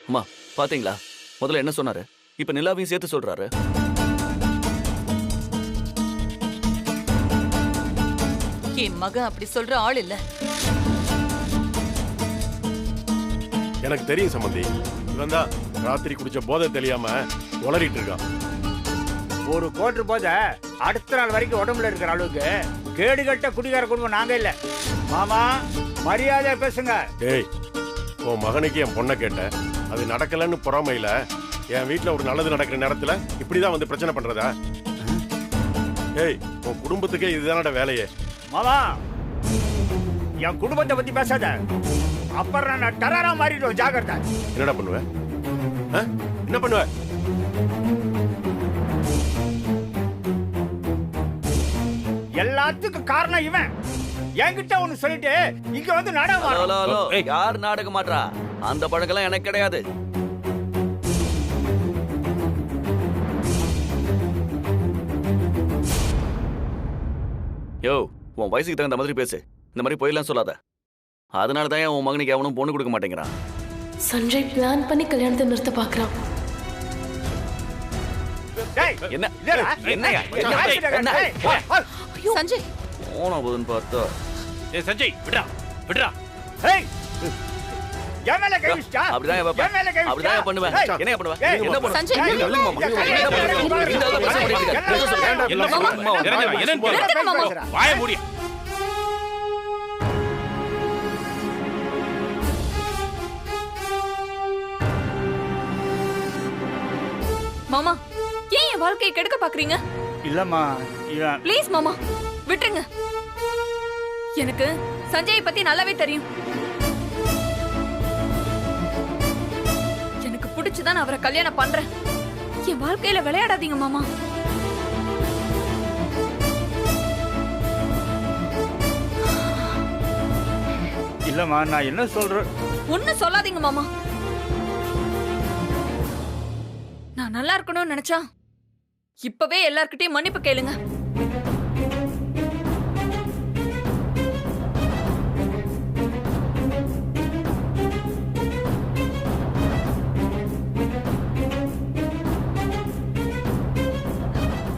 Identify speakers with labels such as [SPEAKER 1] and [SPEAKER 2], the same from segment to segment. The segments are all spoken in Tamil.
[SPEAKER 1] அம்மா பாத்தீங்களா, முதல்ல என்ன சொன்னாரு, இப்ப நிலாவையும் சேர்த்து சொல்றாரு.
[SPEAKER 2] என் மகன் அப்படி சொல்ற ஆள் இல்ல.
[SPEAKER 3] எனக்கு தெரியும் சம்பந்தி. இவன் தான் ராத்திரி குடிச்ச போதை தெரியாம உளறிட்டு இருக்கான்.
[SPEAKER 4] ஒரு கோட்டு போதை அடுத்த நாள் வரைக்கும் உடம்புல இருக்கிற அளவுக்கு கேடுகட்ட குடிகார குடும்பம் நாங்க இல்ல. மாமா மரியாதை பேசுங்க.
[SPEAKER 3] டேய், உன் மகனுக்கு என் பொண்ணை கேட்ட, அது நடக்கலன்னு பொறாமையில என் வீட்டுல ஒரு நல்லது நடக்கிற நேரத்துல இப்படிதான் வந்து பிரச்சனை பண்றதா? ஏய், உன் குடும்பத்துக்கே இதுதானட வேலையே.
[SPEAKER 4] மாமா என் குடும்பத்தை பத்தி பேசாத, அப்புறம் நான் டரரா மாறிடுவோம். ஜாகிரதை.
[SPEAKER 3] என்னடா பண்ணுவ? என்ன பண்ணுவ?
[SPEAKER 4] எல்லாத்துக்கும் காரணம் இவன். என்கிட்ட ஒண்ணு சொல்லிட்டு இங்க வந்து நாடகம்.
[SPEAKER 1] யார் நாடகம் மாட்றா? அந்த பழக்கெல்லாம் எனக்கு கிடையாது. யோ, உன் வயசுக்கு தகுந்த மாதிரி பேசு. இந்த மாதிரி போயெல்லாம் சொல்லாத. அதனாலதான் உன் மகனுக்கு எவனும் பொண்ணு கொடுக்க மாட்டேங்கிறான்.
[SPEAKER 5] சஞ்சய் பிளான் பண்ணி கல்யாணத்தை நிறுத்த பாக்குறான்.
[SPEAKER 2] சஞ்சய்
[SPEAKER 1] போன போதுன்னு பார்த்தா.
[SPEAKER 6] சஞ்சய் விட்றா விட்றா.
[SPEAKER 1] அப்படிதான் பண்ணுவேன். என்ன பண்ணுவேன்? என்ன பண்ணுவேன்?
[SPEAKER 2] சஞ்சய்
[SPEAKER 6] வாய மூடி.
[SPEAKER 2] மாமா, ஏன் என் வாழ்க்கையை கெடுக்க பாக்குறீங்க?
[SPEAKER 4] இல்லம்மா,
[SPEAKER 2] ப்ளீஸ் மாமா விட்டுருங்க. எனக்கு சஞ்சயை பத்தி நல்லாவே தெரியும். எனக்கு பிடிச்சுதான் அவரை கல்யாணம் பண்றேன். என் வாழ்க்கையில விளையாடாதீங்க மாமா.
[SPEAKER 4] இல்லம்மா, நான் என்ன சொல்றேன்?
[SPEAKER 2] ஒண்ணு சொல்லாதீங்க மாமா. நான் நல்லா இருக்கணும்னு நினைச்சா இப்பவே எல்லார்கிட்டயும் மன்னிப்பு கேளுங்க.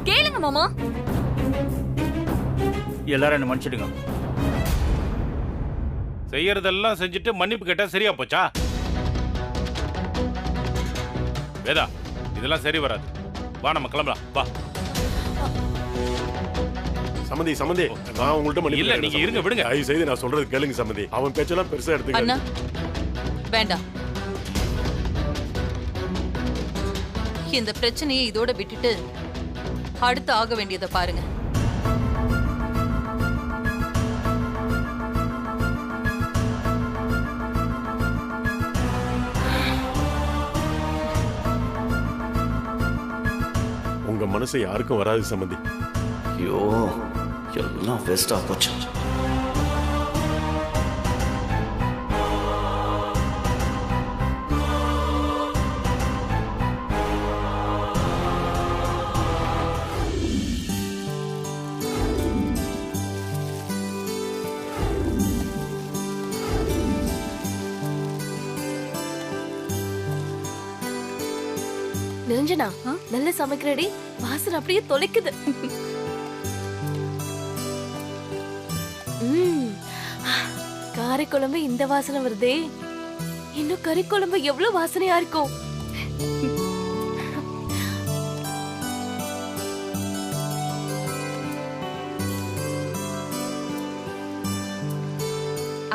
[SPEAKER 2] கேளுங்க மாமா.
[SPEAKER 4] எல்லாரும் என்ன மன்னிச்சிடுங்க.
[SPEAKER 6] செய்யறதெல்லாம் செஞ்சுட்டு மன்னிப்பு கேட்டா சரியா போச்சா? வேதா, இதெல்லாம் சரி வராது. வா, நம்ம கிளம்பலாம். வா.
[SPEAKER 3] சம்பந்தி சம்பந்தி, நான் உங்கள்ட்ட மன்னிப்பு
[SPEAKER 6] இல்ல, நீங்க இருங்க, விடுங்க.
[SPEAKER 3] தயவு செய்து நான் சொல்றது கேளுங்க சம்பந்தி. அவன் பேச்செல்லாம் பெருசா எடுத்துக்க.
[SPEAKER 2] அண்ணா வேண்டாம். இந்த பிரச்சனையை இதோட விட்டுட்டு அடுத்து ஆக வேண்டியதை பாருங்க.
[SPEAKER 3] உங்க மனசு யாருக்கும் வராது சம்பந்தி.
[SPEAKER 1] ஐயோ, எல்லாம் வேஸ்டா போச்சு.
[SPEAKER 5] நிரஞ்சனா, நல்ல சமைக்கிறடி. வாசனை அப்படியே தொலைக்குது. காரைக்குழம்பு இந்த வாசனை வருதே. இன்னும் கறிக்குழம்பு எவ்வளவு வாசனையா இருக்கும்.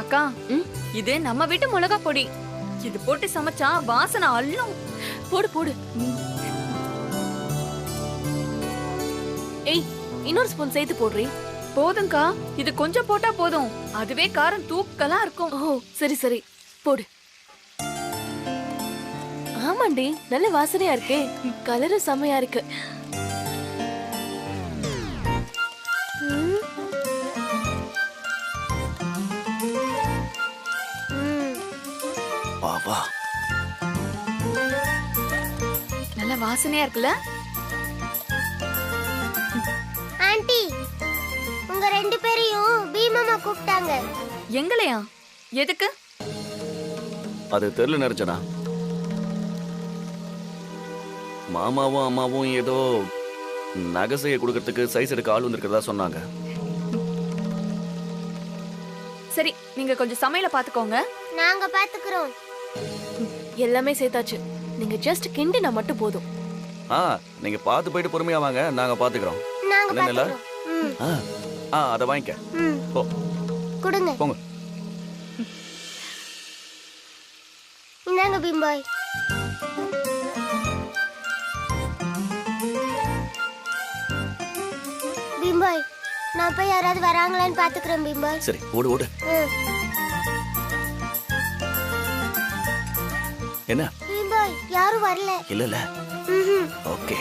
[SPEAKER 2] அக்கா, இது நம்ம வீட்டு மிளகா பொடி. இது போட்டு சமைச்சா வாசனை அள்ளும்.
[SPEAKER 5] போடு போடு. ஏய், இன்னொரு ஸ்பூன் சேர்த்து போடுறீ.
[SPEAKER 2] போதும்க்கா, இது கொஞ்சம் போட்டா போதும். அதுவே காரம் தூக்கலா இருக்கும்.
[SPEAKER 5] ஓ சரி சரி, போடு. ஆமாண்டி, நல்ல வாசனையா இருக்கே. கலரும் செமையா இருக்கு.
[SPEAKER 1] வா.
[SPEAKER 2] நல்ல வாசனையா இருக்குல்ல?
[SPEAKER 7] ஆண்டி, உங்க ரெண்டு பேரையும் பீமாமா கூப்பிட்டாங்க.
[SPEAKER 2] எங்களையா? எதுக்கு?
[SPEAKER 1] அது தெரியல நிரஞ்சனா. மாமாவும் அம்மாவும் ஏதோ நகை செய்ய கொடுக்கறதுக்கு சைஸ் எடுக்க ஆள் வந்திருக்கிறதா சொன்னாங்க.
[SPEAKER 2] சரி, நீங்க கொஞ்சம் சமையல பாத்துக்கோங்க.
[SPEAKER 7] நாங்க பாத்துக்கிறோம்.
[SPEAKER 5] எல்லாமே சேர்த்தாச்சு. நீங்க ஜஸ்ட் கிண்டினா மட்டும் போதும்.
[SPEAKER 1] நீங்க பார்த்து போயிட்டு பொறுமையா வாங்க, நாங்க பாத்துக்கிறோம்.
[SPEAKER 7] நாங்க
[SPEAKER 1] என்ன நிலா?
[SPEAKER 7] பாத்துக்கிறோம்.
[SPEAKER 1] அதை வாங்கிக்க.
[SPEAKER 7] ம்.
[SPEAKER 1] போ
[SPEAKER 7] கொடுங்க.
[SPEAKER 1] போங்க.
[SPEAKER 7] இந்தாங்க பீம்பாய். பீம்பாய், நான் போய் யாராவது வராங்களான்னு பாத்துக்கிறேன் பீம்பாய்.
[SPEAKER 1] சரி, ஓடு ஓடு. என்ன?
[SPEAKER 7] பீம்பாய், யாரும் வரல.
[SPEAKER 1] இல்ல.
[SPEAKER 7] ம்ஹும்.
[SPEAKER 1] ஓகே.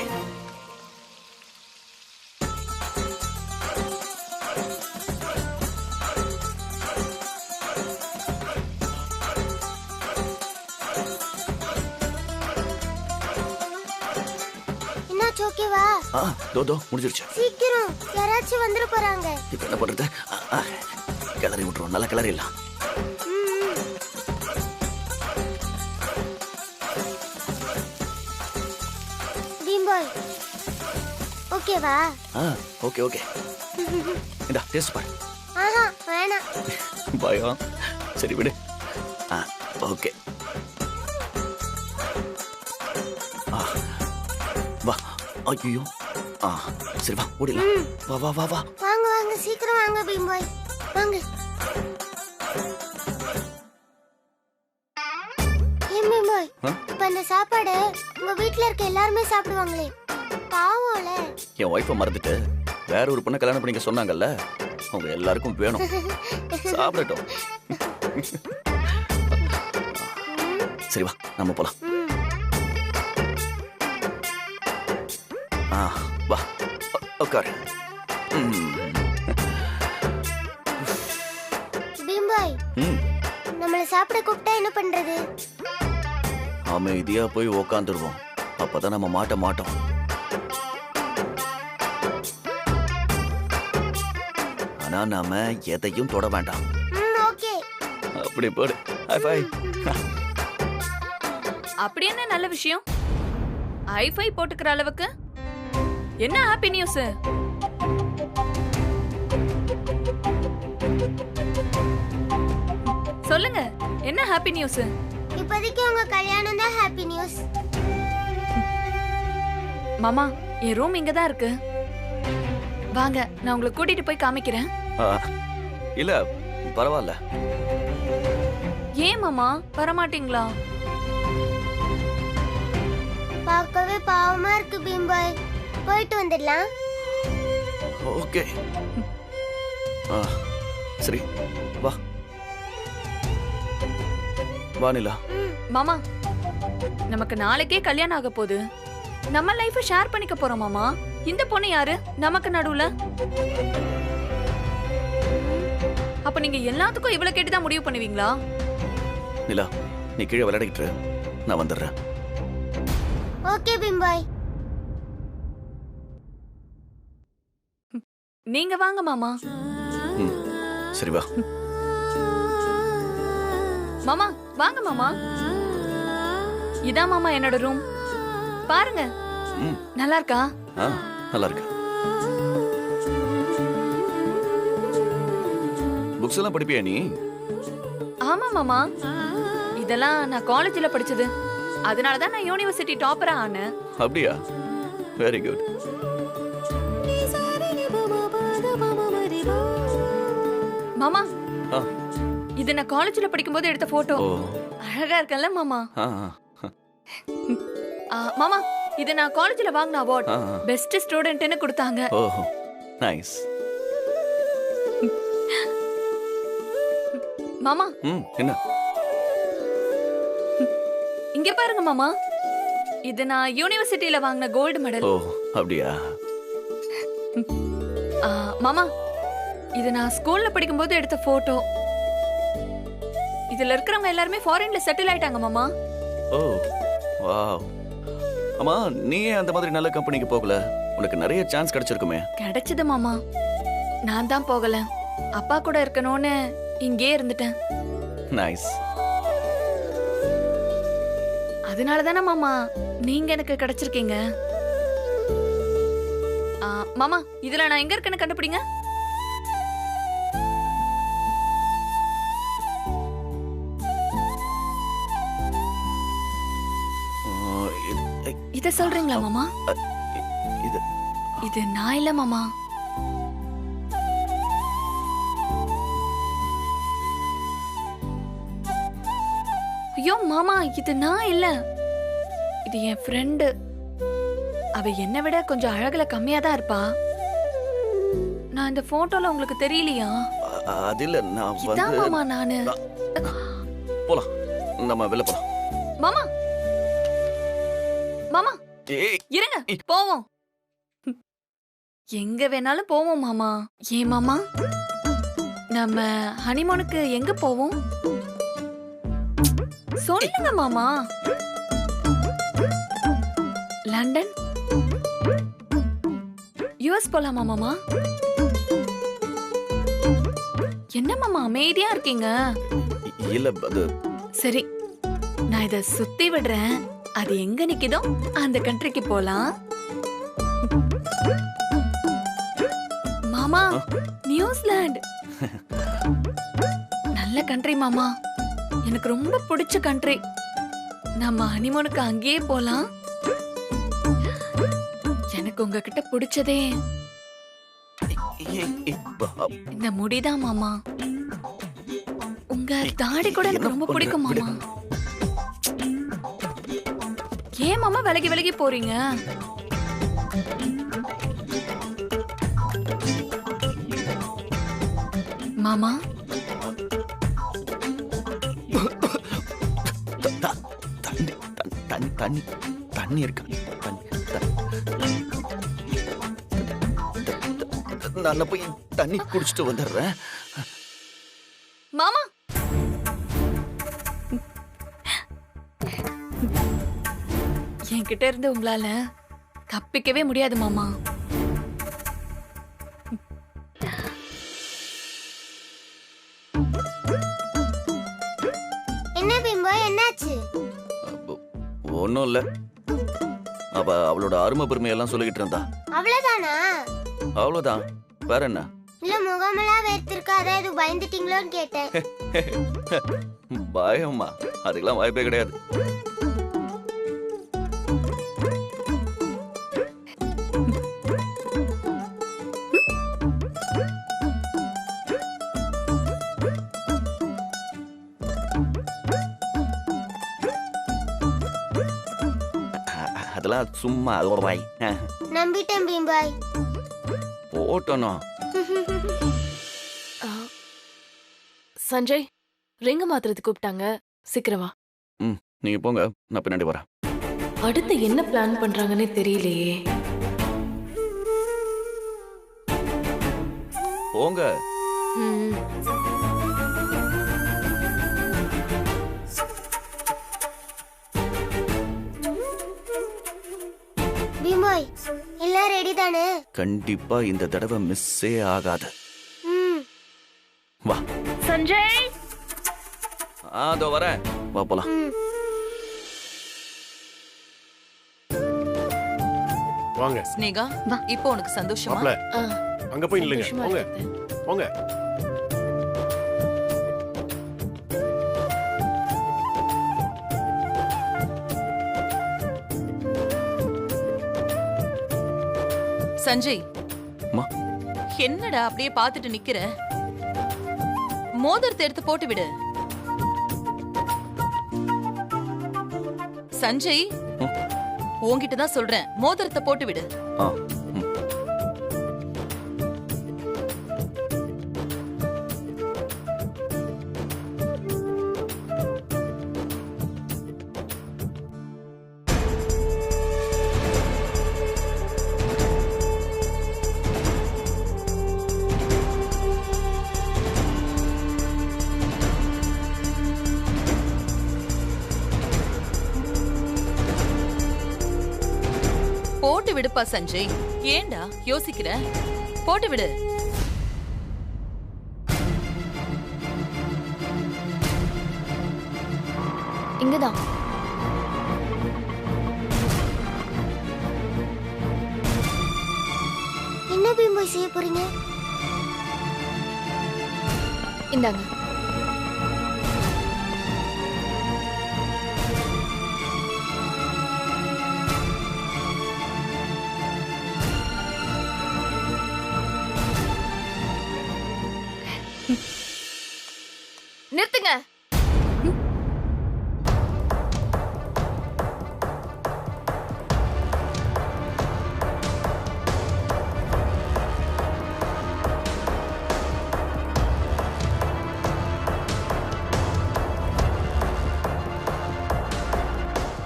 [SPEAKER 7] என்னாச்சு, ஓகேவா?
[SPEAKER 1] தோ முடிஞ்சிருச்சு.
[SPEAKER 7] சீக்கிரம், யாராச்சும் வந்துட போறாங்க.
[SPEAKER 1] இப்ப என்ன பண்றது? கிளறி விட்டுருவோம், நல்லா கிளறிடலாம்.
[SPEAKER 7] பீம்பாய், ஓகேவா?
[SPEAKER 1] ஓகே. இந்தா டேஸ்ட் பாரு.
[SPEAKER 7] ஆஹா, வேணாம்.
[SPEAKER 1] பயம். சரி விடு. ஓகே. வா. ஐயோ. சரி வா, ஓடிடலாம். வா.
[SPEAKER 7] வாங்க, சீக்கிரம் வாங்க பீம்பாய், வாங்க. ஏன் பீம்பாய், இப்ப அந்த சாப்பாடு உங்க வீட்ல இருக்க எல்லாருமே சாப்பிடுவாங்களே, பாவம்ல.
[SPEAKER 1] என் ஒய்ஃபை மறந்துட்டு வேற ஒரு பொண்ணை கல்யாணம் பண்ணிக்க சொன்னாங்கல்ல, அவங்க எல்லாருக்கும் வேணும். சாப்பிடட்டும். சரி வா, நம்ம போலாம். வா, உட்காரு.
[SPEAKER 7] பீம்பாய், நம்மள சாப்பிட கூப்பிட்டா என்ன பண்றது?
[SPEAKER 1] அமைதியா போய் உக்காந்துருவோம், அப்பதான் நம்ம மாட்டோம். ஆனா நாம எதையும் தொட வேண்டாம்.
[SPEAKER 7] ஓகே.
[SPEAKER 1] அப்படி போடு. ஹை.
[SPEAKER 2] அப்படி என்ன நல்ல விஷயம்? ஐஃபை போட்டுக்கிற அளவுக்கு என்ன ஹாப்பி நியூஸ்? சொல்லுங்க, என்ன ஹாப்பி நியூஸ்?
[SPEAKER 7] இப்போதைக்கு உங்க கல்யாணம் தான் ஹாப்பி நியூஸ்.
[SPEAKER 2] மாமா, என் ரூம் இங்க தான் இருக்கு. வாங்க, நான் உங்களை கூட்டிட்டு போய் காமிக்கிறேன்.
[SPEAKER 1] இல்ல பரவாயில்ல.
[SPEAKER 2] ஏன் மாமா வரமாட்டீங்களா?
[SPEAKER 7] பார்க்கவே பாவமா இருக்கு பீம்பாய், போயிட்டு வந்துடலாம்.
[SPEAKER 1] ஓகே. சரி வா. வானிலா.
[SPEAKER 2] மாமா, நமக்கு நாளைக்கே கல்யாணம் ஆக போகுது. நம்ம லைஃபை ஷேர் பண்ணிக்க போறோம் மாமா. இந்த பொண்ணு யாரு நமக்கு நடுவுல? அப்ப நீங்க எல்லாத்துக்கும் இவ்வளவு கேட்டுதான் முடிவு பண்ணுவீங்களா?
[SPEAKER 1] நிலா, நீ கீழே விளையாடிக்கிட்டு இரு. நான் வந்துடுறேன்.
[SPEAKER 7] ஓகே பீம்பாய்.
[SPEAKER 2] நீங்க வாங்க மாமா.
[SPEAKER 1] சரி வா.
[SPEAKER 2] மாமா வாங்க மாமா. இதான் மாமா என்னோட ரூம். பாருங்க, நல்லா இருக்கா?
[SPEAKER 1] நல்லா இருக்கு. புக்ஸ் எல்லாம் படிப்பியா நீ?
[SPEAKER 2] ஆமா மாமா, இதெல்லாம் நான் காலேஜ்ல படிச்சது. அதனாலதான் நான் யூனிவர்சிட்டி டாப்பரா ஆனேன்.
[SPEAKER 1] அப்படியா? Very good.
[SPEAKER 2] மாமா, இது நான் காலேஜ்ல படிக்கும்போது எடுத்த போட்டோ. அழகா இருக்கல்ல மாமா? மாமா, இது நான் காலேஜ்ல வாங்கின அவார்ட். பெஸ்ட் ஸ்டூடெண்ட்னு கொடுத்தாங்க.
[SPEAKER 1] ஓஹோ, நைஸ்.
[SPEAKER 2] மாமா,
[SPEAKER 1] என்ன?
[SPEAKER 2] இங்க பாருங்க மாமா, இது நான் யூனிவர்சிட்டில வாங்கின கோல்டு மெடல்.
[SPEAKER 1] ஓ, அப்படியா?
[SPEAKER 2] மாமா, இது நான் ஸ்கூல்ல படிக்கும்போது எடுத்த போட்டோ. இதுல இருக்கிறவங்க எல்லாருமே ஃபாரின்ல செட்டில் ஆயிட்டாங்க மாமா.
[SPEAKER 1] ஓ, வாவ். அம்மா, நீ அந்த மாதிரி நல்ல கம்பெனிக்கு போகல? உனக்கு நிறைய சான்ஸ் கிடைச்சிருக்குமே.
[SPEAKER 2] கிடைச்சது மாமா, நான் தான் போகல. அப்பா கூட இருக்கணும்னு இங்கே இருந்துட்டேன்.
[SPEAKER 1] நைஸ்.
[SPEAKER 2] அதனால தானே மாமா நீங்க எனக்கு கிடைச்சிருக்கீங்க. மாமா இதுல நான் எங்க இருக்கேன்னு கண்டுபிடிங்க. இத சொல்றீங்களா மாமா?
[SPEAKER 1] இது
[SPEAKER 2] இது நான் இல்ல மாமா. ஐயோ மாமா, இது நான் இல்ல. இது என் ஃப்ரெண்டு. அவ என்னை விட கொஞ்சம் அழகுல கம்மியா தான் இருப்பா. நான் இந்த போட்டோல உங்களுக்கு தெரியலையா?
[SPEAKER 1] அது இல்ல, நான்
[SPEAKER 2] இதான்
[SPEAKER 1] வந்து
[SPEAKER 2] மாமா நானு.
[SPEAKER 1] போலாம், நம்ம வெளில போலாம்.
[SPEAKER 2] மாமா மாமா
[SPEAKER 1] ஏய்,
[SPEAKER 2] இருங்க, போவோம். எங்க வேணாலும் போவோம் மாமா. ஏன் மாமா, நம்ம ஹனிமூனுக்கு எங்க போவோம்? சொல்லுங்க மாமா. லண்டன், யுஎஸ் போலாமா மாமா? என்ன மாமா அமைதியா இருக்கீங்க?
[SPEAKER 1] இல்ல அது
[SPEAKER 2] சரி, நான் இத சுத்தி விடுறேன். அது எங்க நிக்குதோ அந்த கண்ட்ரிக்கு போலாம். மாமா, நியூசிலாந்து நல்ல கண்ட்ரி மாமா. எனக்கு ரொம்ப பிடிச்ச கண்ட்ரி. நம்ம ஹனிமூனுக்கு அங்கேயே போலாம். எனக்கு உங்ககிட்ட பிடிச்சதே இந்த முடிதான் மாமா. உங்க தாடி கூட எனக்கு ரொம்ப பிடிக்கும் மாமா. ஏன் மாமா விலகி விலகி போறீங்க? மாமா
[SPEAKER 1] தண்ணி தண்ணி இருக்கா? நான் போய் தண்ணி குடிச்சிட்டு வந்துடுறேன்.
[SPEAKER 2] மாமா என்கிட்ட இருந்து உங்களால தப்பிக்கவே முடியாது மாமா.
[SPEAKER 7] என்ன பிம்பாய், என்னாச்சு?
[SPEAKER 1] ஒன்னும் இல்ல, அவளோட அருமை பெருமையெல்லாம் சொல்லிக்கிட்டு இருந்தா.
[SPEAKER 7] அவ்வளவுதானா?
[SPEAKER 1] அவ்வளவுதான், வேற என்ன?
[SPEAKER 7] இல்ல முகமெல்லாம் வேர்த்திருக்கா, அதாவது பயந்துட்டீங்களோன்னு கேட்டேன்.
[SPEAKER 1] பயமா? அதுக்கெல்லாம் வாய்ப்பே கிடையாது. அதெல்லாம் சும்மா பாய்.
[SPEAKER 7] நம்பிட்டேன் பீம்பாய்.
[SPEAKER 1] போட்டோனோ.
[SPEAKER 5] சஞ்சய், ரிங்க மாத்துறதுக்கு கூப்பிட்டாங்க, சீக்கிரம் வா.
[SPEAKER 1] நீங்க போங்க, நான் பின்னாடி வரேன்.
[SPEAKER 5] அடுத்து என்ன பிளான் பண்றாங்கன்னே தெரியலையே.
[SPEAKER 1] போங்க.
[SPEAKER 5] ம்.
[SPEAKER 7] பீம்பாய், எல்லாம் ரெடி தானே?
[SPEAKER 1] கண்டிப்பா இந்த தடவை மிஸ்ஸே ஆகாது. வா
[SPEAKER 2] சஞ்சய்.
[SPEAKER 1] அதோ வரேன், வா போலாம்.
[SPEAKER 3] வாங்க
[SPEAKER 8] ஸ்னேகா, இப்போ உனக்கு சந்தோஷமா?
[SPEAKER 3] மாப்ள, அங்க போய் நில்லுங்க.
[SPEAKER 5] சந்தோஷமா
[SPEAKER 3] போங்க
[SPEAKER 5] இருக்குது.
[SPEAKER 3] போங்க.
[SPEAKER 8] சஞ்சய்,
[SPEAKER 1] அம்மா.
[SPEAKER 8] என்னடா அப்படியே பார்த்துட்டு நிக்கிற? மோதிரத்தை எடுத்து போட்டு விடு. சஞ்சய், உன்கிட்ட தான் சொல்றேன், மோதிரத்தை போட்டு விடு.
[SPEAKER 1] ஆ,
[SPEAKER 8] போட்டு விடுப்பா சஞ்சய். ஏண்டா யோசிக்கிற? போட்டு விடு.
[SPEAKER 2] இங்கதான்.
[SPEAKER 7] போய் செய்ய போறீங்க?
[SPEAKER 2] இந்தாங்க. நிறுத்துங்க.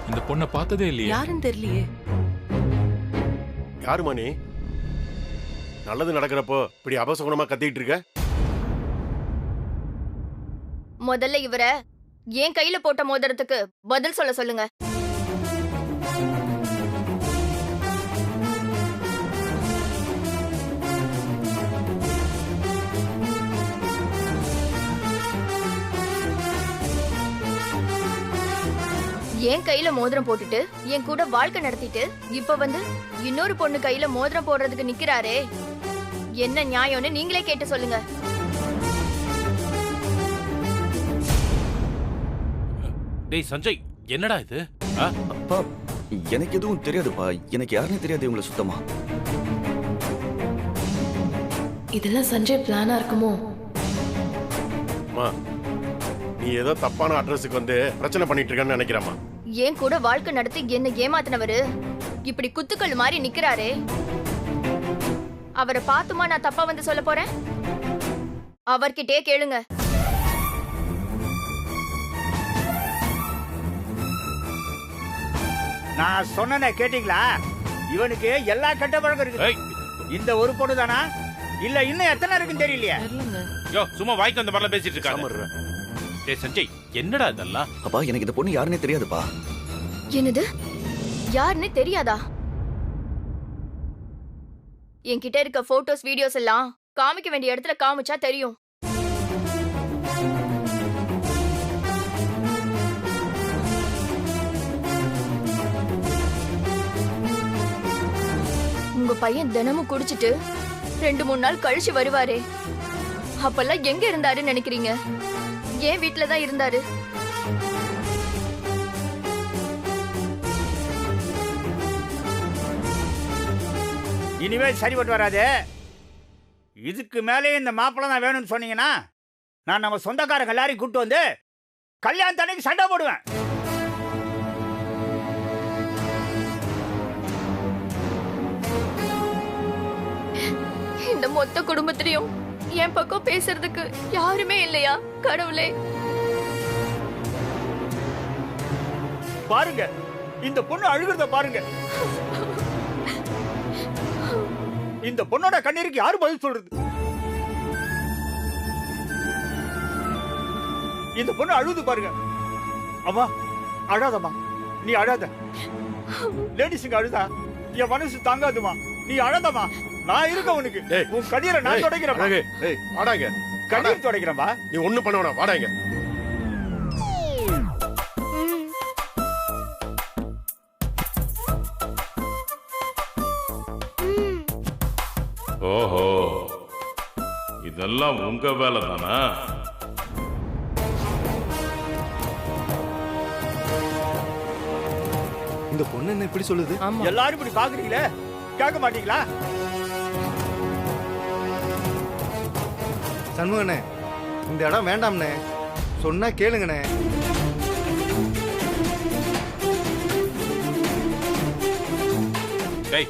[SPEAKER 9] இந்த பொண்ணை பார்த்ததே இல்லையே.
[SPEAKER 8] யாருன்னு தெரியலையே.
[SPEAKER 3] யாருமா நீ? நல்லது நடக்கிறப்போ இப்படி அபசகுணமா கத்திட்டு இருக்க?
[SPEAKER 10] முதல்ல இவரை ஏன் கையில போட்ட மோதிரத்துக்கு பதில் சொல்ல சொல்லுங்க. என் கையில மோதிரம் போட்டுட்டு என் கூட வாழ்க்கை நடத்திட்டு இப்ப வந்து இன்னொரு பொண்ணு கையில மோதிரம் போடுறதுக்கு நிக்கிறாரே, என்ன நியாயம்னு நீங்களே கேட்டு சொல்லுங்க.
[SPEAKER 6] டேய் சஞ்சய், என்னடா இது?
[SPEAKER 1] அப்பா எனக்கு எதுவும் தெரியாதுப்பா. எனக்கு யாருன்னு தெரியாது இவங்களை சுத்தமா.
[SPEAKER 5] இதெல்லாம் சஞ்சய் பிளானா இருக்குமோ?
[SPEAKER 3] அம்மா, நீ ஏதோ தப்பான அட்ரஸுக்கு வந்து பிரச்சனை பண்ணிட்டு இருக்கன்னு நினைக்கிறேம்மா.
[SPEAKER 10] ஏன் கூட வாழ்க்கை நடத்தி என்ன ஏமாத்தினவரு இப்படி குத்துக்கள் மாதிரி நிக்கிறாரே, அவரை பார்த்துமா நான் தப்பா வந்து சொல்ல போறேன்? அவர்கிட்டே கேளுங்க.
[SPEAKER 4] நான் சொன்னதை கேட்டீங்களா? இவனுக்கு எல்லா கெட்ட பழக்கம் இருக்கு.
[SPEAKER 6] ஏய்,
[SPEAKER 4] இந்த ஒரு பொண்ணு தானா இல்ல இன்னும் எத்தனை இருக்குன்னு தெரியலையே.
[SPEAKER 6] யோ சும்மா வாய்க்கு வந்த மாதிரிலாம் பேசிட்டு இருக்காங்க.
[SPEAKER 3] சாமர்ற.
[SPEAKER 6] டேய் சஞ்சய், என்னடா இதெல்லாம்?
[SPEAKER 1] அப்பா எனக்கு இந்த பொண்ணு யாருன்னே தெரியாதுப்பா.
[SPEAKER 10] என்னது? யாருன்னு தெரியாதா? என்கிட்ட இருக்க போட்டோஸ் வீடியோஸ் எல்லாம் காமிக்க வேண்டிய இடத்துல காமிச்சா தெரியும். உங்க பையன் தினமும் குடிச்சிட்டு 2-3 நாள் கழிச்சு வருவாரே, அப்பெல்லாம் எங்க இருந்தாருன்னு நினைக்கிறீங்க? ஏன் வீட்டுல தான் இருந்தாரு.
[SPEAKER 4] இனிமேல் சரிபட்டு வராது. இதுக்கு மேலே இந்த மாப்பிள்ளை தான் வேணும்னு சொன்னீங்கன்னா நான் நம்ம சொந்தக்காரங்க எல்லாரையும் கூப்பிட்டு வந்து கல்யாணத்தன்னைக்கு சண்டை போடுவேன்.
[SPEAKER 10] இந்த மொத்த குடும்பத்திலையும் என் பக்கம் பேசுறதுக்கு யாருமே இல்லையா கடவுளே?
[SPEAKER 4] பாருங்க, இந்த பொண்ணு அழுகிறத பாருங்க. இந்த பொண்ணோட கண்ணீருக்கு யாரு பதில் சொல்றது? இந்த பொண்ணு அழுது பாருங்க. அம்மா அழாதம்மா, நீ அழாத. லேடிஸுங்க அழுதா என் மனசு தாங்காதுமா, நீ அழாதம்மா. நான் இருக்க உனக்கு. உன் கண்ணீரை நான் துடைக்கிறேன்.
[SPEAKER 3] ஏய் வாடாங்க.
[SPEAKER 4] கண்ணீர் துடைக்கிறேன்பா.
[SPEAKER 3] நீ ஒண்ணும் பண்ண வேணாம், வாடாங்க.
[SPEAKER 6] ஓஹோ, இதெல்லாம் உங்க வேலை தானா?
[SPEAKER 11] இந்த பொண்ணு என்ன இப்படி சொல்லுது?
[SPEAKER 4] எல்லாரும் இப்படி பாக்குறீங்களே, கேட்க மாட்டீங்களா?
[SPEAKER 11] சண்முகனே, இந்த இடம் வேண்டாம்னே, சொன்னா கேளுங்கண்ணே.
[SPEAKER 6] டேய்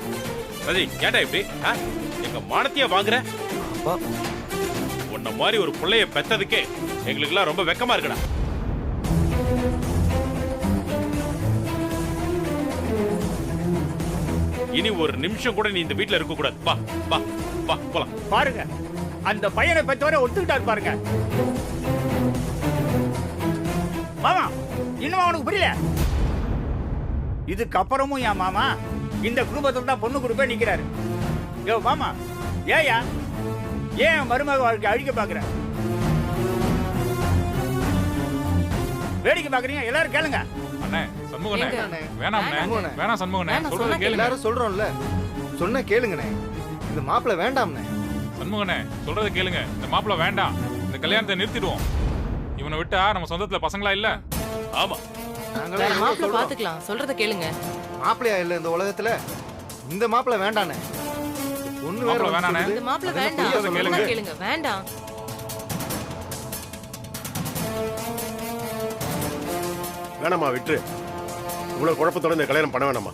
[SPEAKER 6] ரதி, ஏன்டா இப்படி எங்க மானத்தையே வாங்குற?
[SPEAKER 1] அப்பா
[SPEAKER 6] உன்ன மாதிரி ஒரு பிள்ளைய பெத்ததுக்கே எங்களுக்கெல்லாம் ரொம்ப வெக்கமா இருக்குடா. இனி ஒரு நிமிஷம் கூட நீ இந்த வீட்ல இருக்க கூடாது. வா வா வா போலாம்.
[SPEAKER 4] பாருங்க, அந்த பையனை பெற்றவரை ஒத்துக்கிட்டாரு பாருங்க. மாமா, இன்னும் அவனுக்கு புரியல. இதுக்கப்புறமும் என் மாமா இந்த குடும்பத்துல தான் பொண்ணு கொடுப்பே நிக்கிறாரு. யோ மாமா, ஏயா ஏன் மருமக வாழ்க்கை அழிக்க பாக்குற? வேடிக்கை பாக்குறீங்க? எல்லாரும் கேளுங்க.
[SPEAKER 9] அண்ணே சண்முகனே,
[SPEAKER 5] ஏங்க?
[SPEAKER 9] வேணாம்
[SPEAKER 11] சண்முகனே.
[SPEAKER 9] வேணாம் சண்முகனே,
[SPEAKER 5] வேணாம்,
[SPEAKER 9] சொல்றது
[SPEAKER 5] சொன்னா
[SPEAKER 9] கேளுங்க.
[SPEAKER 11] எல்லாரும் சொல்றோம்ல, சொன்னா கேளுங்கண்ணே. இந்த மாப்பிள்ளை வேண்டாம்ண்ணே.
[SPEAKER 9] சண்முகனே சொல்றதை கேளுங்க. இந்த மாப்பிள்ள வேண்டாம். இந்த கல்யாணத்தை நிறுத்திடுவோம். இவனை விட்டா நம்ம சொந்தத்துல பசங்களா இல்ல.
[SPEAKER 6] ஆமா,
[SPEAKER 11] நாங்களே
[SPEAKER 8] வேற
[SPEAKER 11] எவ்வளவு
[SPEAKER 8] மாப்பிள்ள
[SPEAKER 11] சொல்றோம்.
[SPEAKER 8] பாத்துக்கலாம், சொல்றத கேளுங்க.
[SPEAKER 11] மாப்பிள்ளையா இல்ல இந்த உலகத்துல? இந்த மாப்பிள்ளை வேண்டாண்ணே. ஒண்ணு வேற
[SPEAKER 9] மாப்பிள்ளை வேணாண்ணே.
[SPEAKER 8] இந்த மாப்பிள்ள
[SPEAKER 11] அது என்ன
[SPEAKER 8] வேண்டாம்,
[SPEAKER 11] பொய்யா
[SPEAKER 8] சொல்றத
[SPEAKER 11] சொல்லுங்க.
[SPEAKER 8] கேளுங்க. வேண்டாம்.
[SPEAKER 3] வேணாம்மா விட்டு. இவ்வளவு குழப்பத்தோட இந்த கல்யாணம் பண்ண வேணாமா?